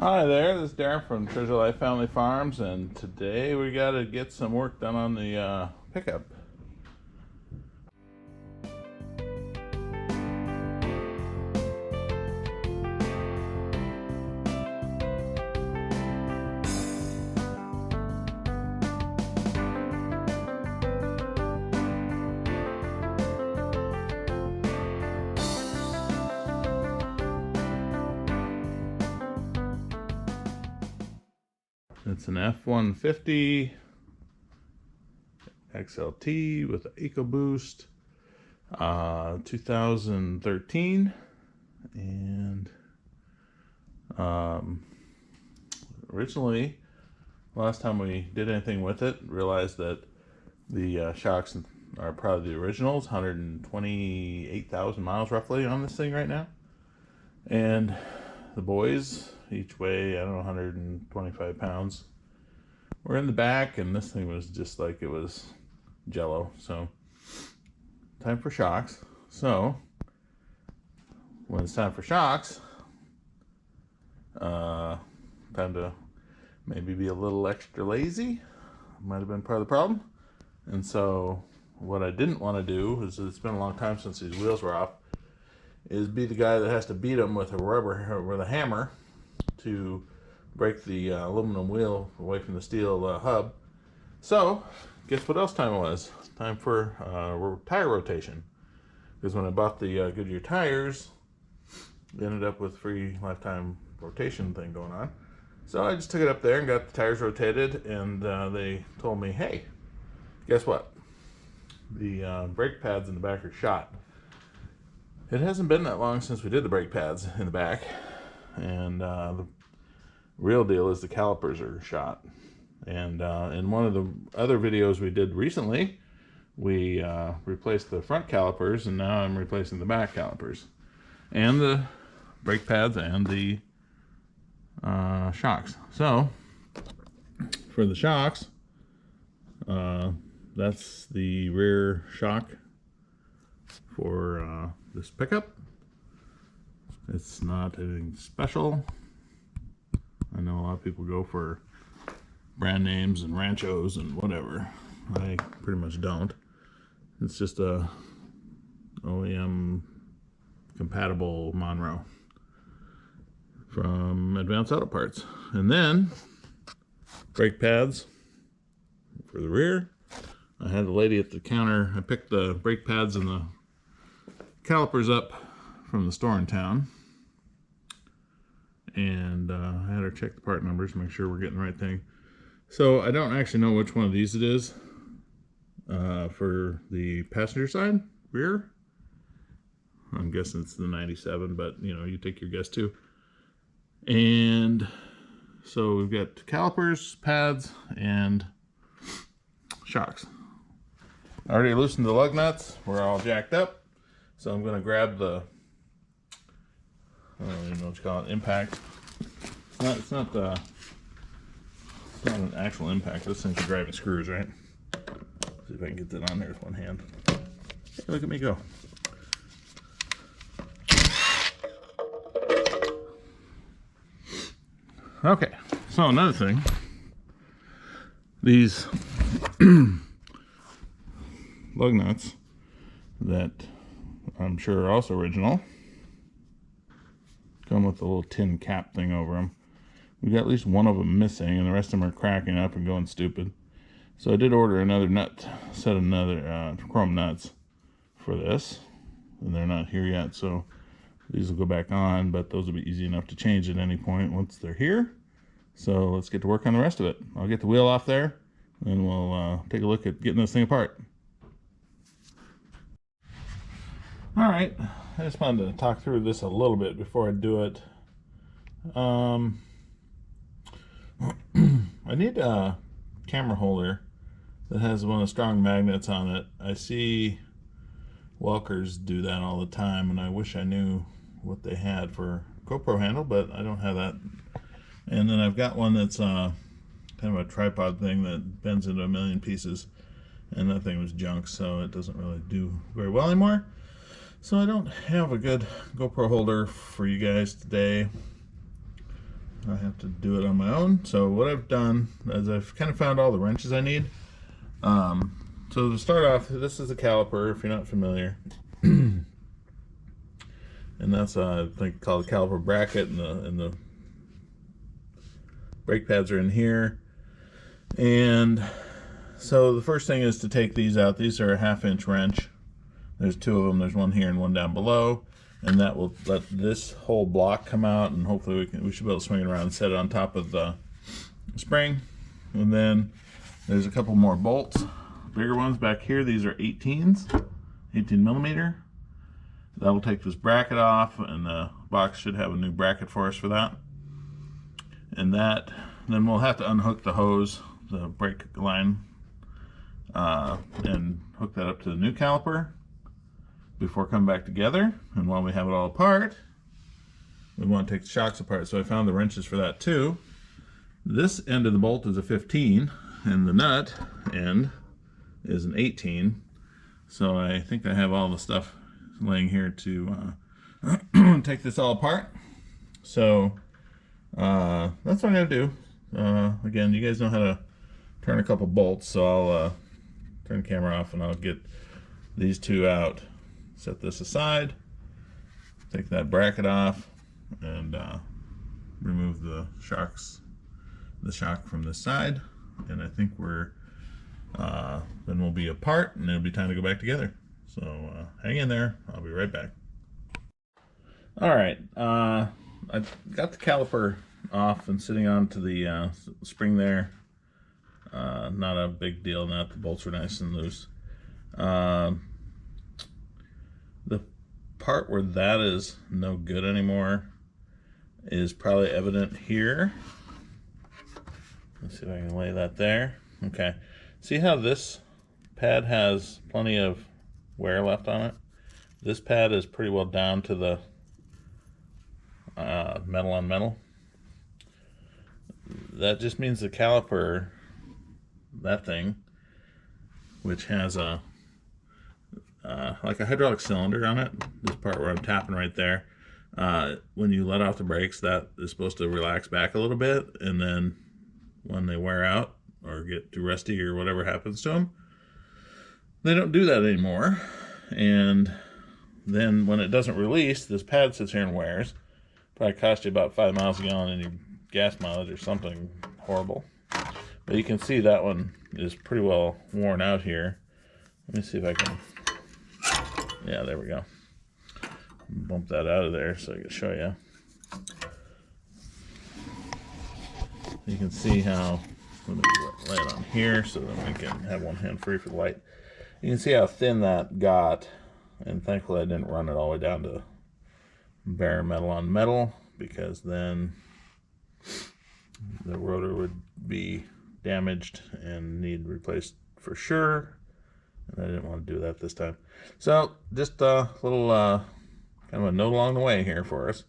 Hi there, this is Darren from Treasure Life Family Farms, and today we got to get some work done on the pickup. It's an F150 XLT with an EcoBoost, 2013, and originally, last time we did anything with it, realized that the shocks are probably the originals, 128,000 miles roughly on this thing right now, and the boys each weigh, I don't know, 125 pounds. We're in the back, and this thing was just like it was jello. So, time for shocks. So, when it's time for shocks, time to maybe be a little extra lazy. Might have been part of the problem. And so, what I didn't want to do is, it's been a long time since these wheels were off, is be the guy that has to beat them with a hammer to break the aluminum wheel away from the steel hub. So, guess what else time it was? Time for tire rotation. Because when I bought the Goodyear tires, I ended up with free lifetime rotation thing going on. So I just took it up there and got the tires rotated, and they told me, hey, guess what? The brake pads in the back are shot. It hasn't been that long since we did the brake pads in the back, and the real deal is the calipers are shot. And in one of the other videos we did recently, we replaced the front calipers, and now I'm replacing the back calipers and the brake pads and the shocks. So for the shocks, that's the rear shock for this pickup. It's not anything special. I know a lot of people go for brand names and ranchos and whatever. I pretty much don't. It's just a OEM compatible Monroe from Advanced Auto Parts. And then brake pads for the rear. I had the lady at the counter, I picked the brake pads and the calipers up from the store in town, and I had her check the part numbers, make sure we're getting the right thing. So I don't actually know which one of these it is for the passenger side rear. I'm guessing it's the 97, but you know, you take your guess too. And so we've got calipers, pads, and shocks. I already loosened the lug nuts. We're all jacked up. So I'm going to grab the, I don't even know what you call it, impact. It's not an actual impact. This thing's driving screws, right? Let's see if I can get that on there with one hand. Hey, look at me go. Okay, so another thing. These lug nuts that I'm sure are also original come with a little tin cap thing over them. We got at least one of them missing, and the rest of them are cracking up and going stupid. So I did order another set of chrome nuts for this, and they're not here yet, so these will go back on, but those will be easy enough to change at any point once they're here. So let's get to work on the rest of it. I'll get the wheel off there, and we'll take a look at getting this thing apart. All right, I just wanted to talk through this a little bit before I do it. I need a camera holder that has one of the strong magnets on it. I see Welkers do that all the time, and I wish I knew what they had for GoPro handle, but I don't have that. And then I've got one that's kind of a tripod thing that bends into a million pieces, and that thing was junk, so it doesn't really do very well anymore. So I don't have a good GoPro holder for you guys today. I have to do it on my own. So what I've done is I've kind of found all the wrenches I need. So to start off, this is a caliper, if you're not familiar. And that's I think called a caliper bracket, and the brake pads are in here. And so the first thing is to take these out. These are a 1/2-inch wrench. There's two of them. There's one here and one down below, and that will let this whole block come out, and hopefully we should be able to swing it around and set it on top of the spring. And then there's a couple more bolts, bigger ones back here. These are 18s, 18 millimeter. That will take this bracket off, and the box should have a new bracket for us for that. And then we'll have to unhook the hose, the brake line, and hook that up to the new caliper before coming back together. And while we have it all apart, we want to take the shocks apart. So I found the wrenches for that too. This end of the bolt is a 15, and the nut end is an 18. So I think I have all the stuff laying here to take this all apart. So that's what I'm going to do. Again, you guys know how to turn a couple bolts, so I'll turn the camera off and I'll get these two out. Set this aside, take that bracket off, and remove the shock from this side. And I think then we'll be apart, and it'll be time to go back together. So hang in there, I'll be right back. Alright, I got the caliper off and sitting onto the spring there. Not a big deal, the bolts are nice and loose. The part where that is no good anymore is probably evident here. Let's see if I can lay that there. Okay, see how this pad has plenty of wear left on it? This pad is pretty well down to the metal on metal. That just means the caliper, that thing, which has a like a hydraulic cylinder on it, this part where I'm tapping right there, when you let off the brakes, that is supposed to relax back a little bit, and then when they wear out or get too rusty or whatever happens to them, they don't do that anymore. And then when it doesn't release, this pad sits here and wears. Probably cost you about 5 miles a gallon in your gas mileage or something horrible. But you can see that one is pretty well worn out here. Let me see if I can, yeah, there we go. Bump that out of there so I can show you. You can see how, let me lay it on here so that we can have one hand free for the light. You can see how thin that got, and thankfully I didn't run it all the way down to bare metal on metal, because then the rotor would be damaged and need replaced for sure, and I didn't want to do that this time. So just a little kind of a note along the way here for us.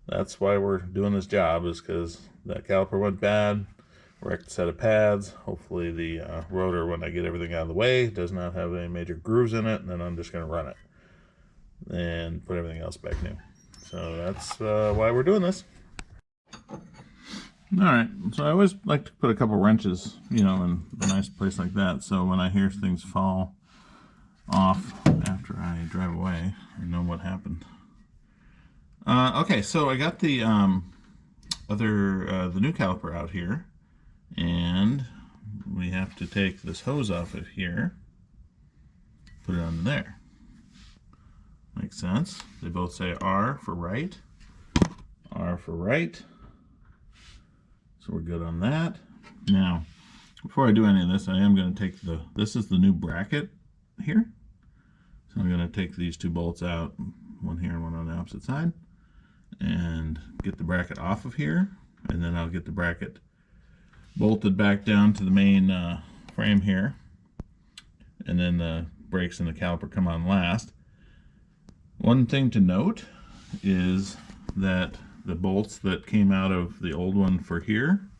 That's why we're doing this job, is because that caliper went bad, wrecked a set of pads. Hopefully the rotor, when I get everything out of the way, does not have any major grooves in it, and then I'm just going to run it and put everything else back new. So that's why we're doing this. Alright, so I always like to put a couple wrenches, you know, in a nice place like that, so when I hear things fall off after I drive away, I know what happened. Okay, so I got the the new caliper out here, and we have to take this hose off of here, put it on there. Makes sense. They both say R for right, R for right. So we're good on that. Now, before I do any of this, I am going to take this is the new bracket here. So I'm going to take these two bolts out, one here and one on the opposite side, and get the bracket off of here, and then I'll get the bracket bolted back down to the main frame here, and then the brakes and the caliper come on last. One thing to note is that the bolts that came out of the old one for here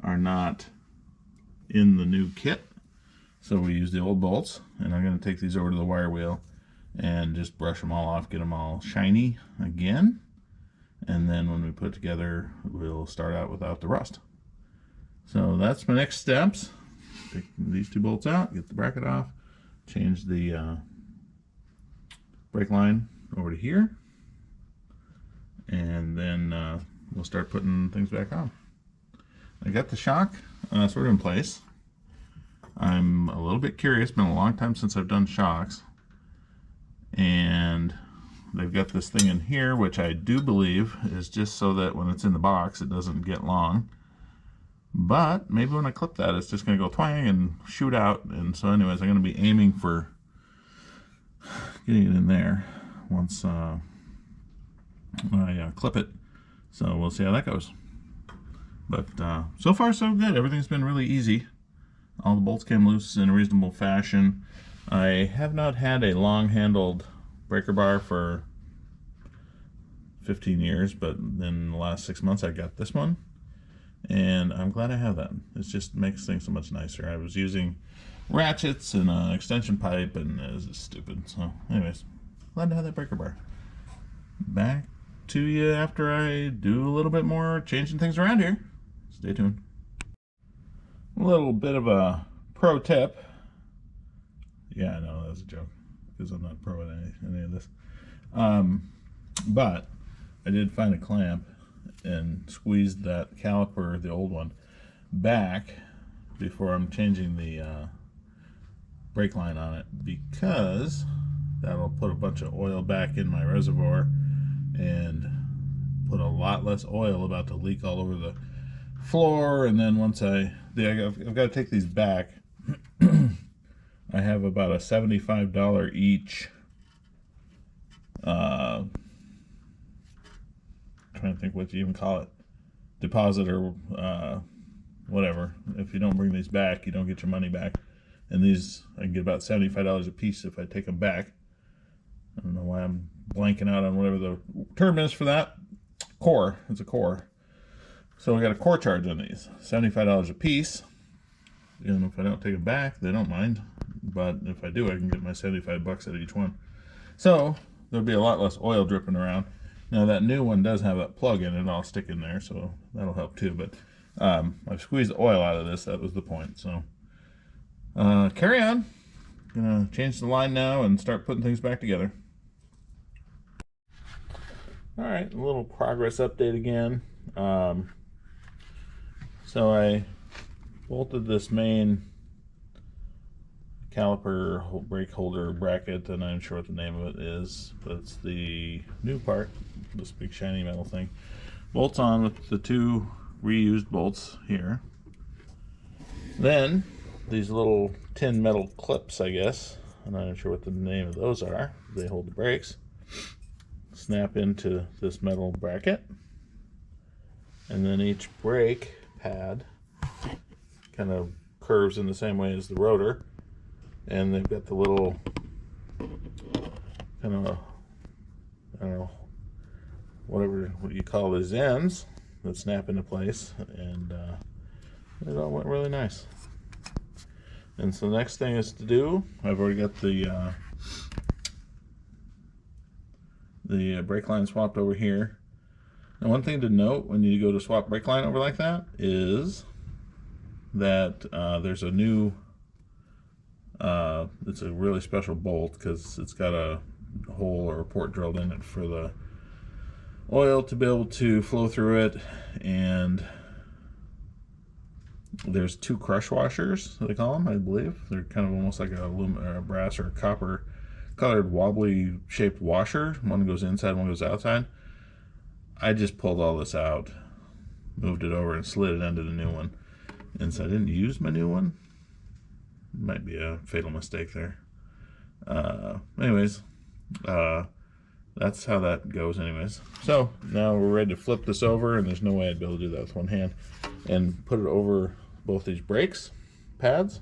are not in the new kit, so we use the old bolts, and I'm going to take these over to the wire wheel and just brush them all off, get them all shiny again, and then when we put it together, we'll start out without the rust. So that's my next steps. Take these two bolts out, get the bracket off, change the brake line over to here, and then we'll start putting things back on. I got the shock sort of in place. I'm a little bit curious, been a long time since I've done shocks, and they've got this thing in here which I do believe is just so that when it's in the box it doesn't get long, but maybe when I clip that it's just going to go twang and shoot out. And so anyways, I'm going to be aiming for getting it in there once I clip it, so we'll see how that goes. But so far so good. Everything's been really easy. All the bolts came loose in a reasonable fashion. I have not had a long-handled breaker bar for 15 years, but in the last 6 months I got this one, and I'm glad I have that. It just makes things so much nicer. I was using ratchets and an extension pipe, and it was just stupid. So anyways, glad to have that breaker bar. Back to you after I do a little bit more changing things around here. Stay tuned. A little bit of a pro tip. Yeah, I know that was a joke because I'm not pro at any of this. But I did find a clamp and squeezed that caliper, the old one, back before I'm changing the brake line on it, because that'll put a bunch of oil back in my reservoir and put a lot less oil about to leak all over the floor. And then once I've got to take these back. I have about a $75 each trying to think what you even call it, deposit or whatever. If you don't bring these back, you don't get your money back. And these I can get about $75 a piece if I take them back. I don't know why I'm blanking out on whatever the term is for that. Core. It's a core. So I got a core charge on these, $75 a piece. And if I don't take them back, they don't mind. But if I do, I can get my 75 bucks out of each one. So there'll be a lot less oil dripping around. Now that new one does have that plug in it, I'll stick in there, so that'll help too. But I've squeezed the oil out of this. That was the point. So carry on. Gonna change the line now and start putting things back together. All right, a little progress update again. So I bolted this main caliper brake holder bracket, and I'm not sure what the name of it is, but it's the new part, this big shiny metal thing. Bolts on with the two reused bolts here. Then these little tin metal clips, I guess, I'm not sure what the name of those are. They hold the brakes. Snap into this metal bracket, and then each brake pad kind of curves in the same way as the rotor, and they've got the little kind of, I don't know, what you call these ends that snap into place, and it all went really nice. And so the next thing is to do, I've already got the brake line swapped over here. Now one thing to note when you go to swap brake line over like that is that there's a new, it's a really special bolt because it's got a hole or a port drilled in it for the oil to be able to flow through it. And there's two crush washers, they call them, I believe. They're kind of almost like a brass or a copper colored wobbly shaped washer. One goes inside, one goes outside. I just pulled all this out, moved it over, and slid it into the new one. And so I didn't use my new one. Might be a fatal mistake there. Anyways, that's how that goes anyways. So now we're ready to flip this over, and there's no way I'd be able to do that with one hand, and put it over both these brakes pads.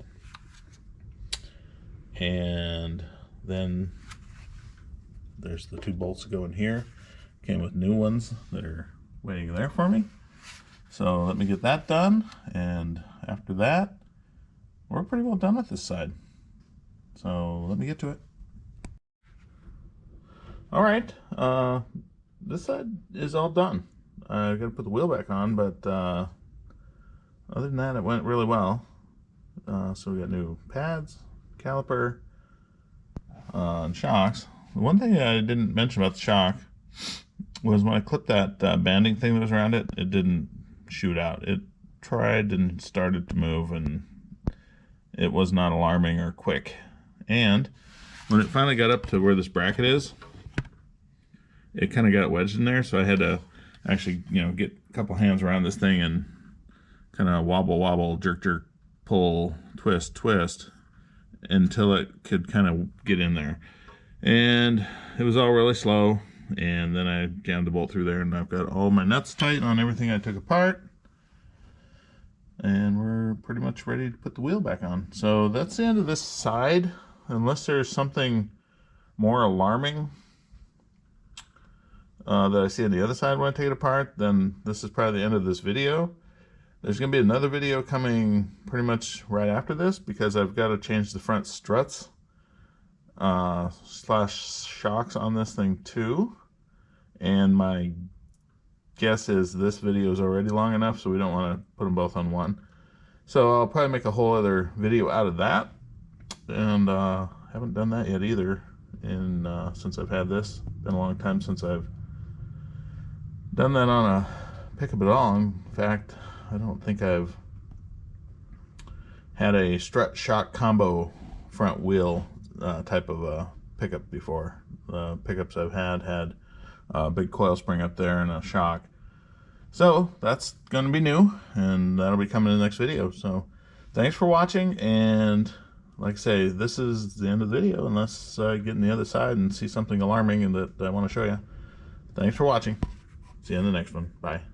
And then there's the two bolts that go in here. Came with new ones that are waiting there for me. So let me get that done, and after that, we're pretty well done with this side. So let me get to it. All right, this side is all done. I got to put the wheel back on, but other than that, it went really well. So we got new pads, caliper, and shocks. The one thing I didn't mention about the shock was when I clipped that banding thing that was around it, it didn't shoot out. It tried and started to move, and it was not alarming or quick. And when it finally got up to where this bracket is, it kind of got wedged in there, so I had to actually, get a couple hands around this thing and kind of wobble, jerk, pull, twist until it could kind of get in there. And it was all really slow, and then I jammed the bolt through there, and I've got all my nuts tight on everything I took apart, and we're pretty much ready to put the wheel back on. So that's the end of this side, unless there's something more alarming that I see on the other side when I take it apart, then this is probably the end of this video. There's going to be another video coming pretty much right after this, because I've got to change the front struts slash shocks on this thing too. And my guess is this video is already long enough, so we don't want to put them both on one. So I'll probably make a whole other video out of that. And haven't done that yet either since I've had this. Been a long time since I've done that on a pickup at all. In fact, I don't think I've had a strut shock combo front wheel type of a pickup before. The pickups I've had a big coil spring up there and a shock. So that's going to be new, and that'll be coming in the next video. So thanks for watching, and like I say, this is the end of the video unless I get on the other side and see something alarming and that I want to show you. Thanks for watching. See you in the next one. Bye.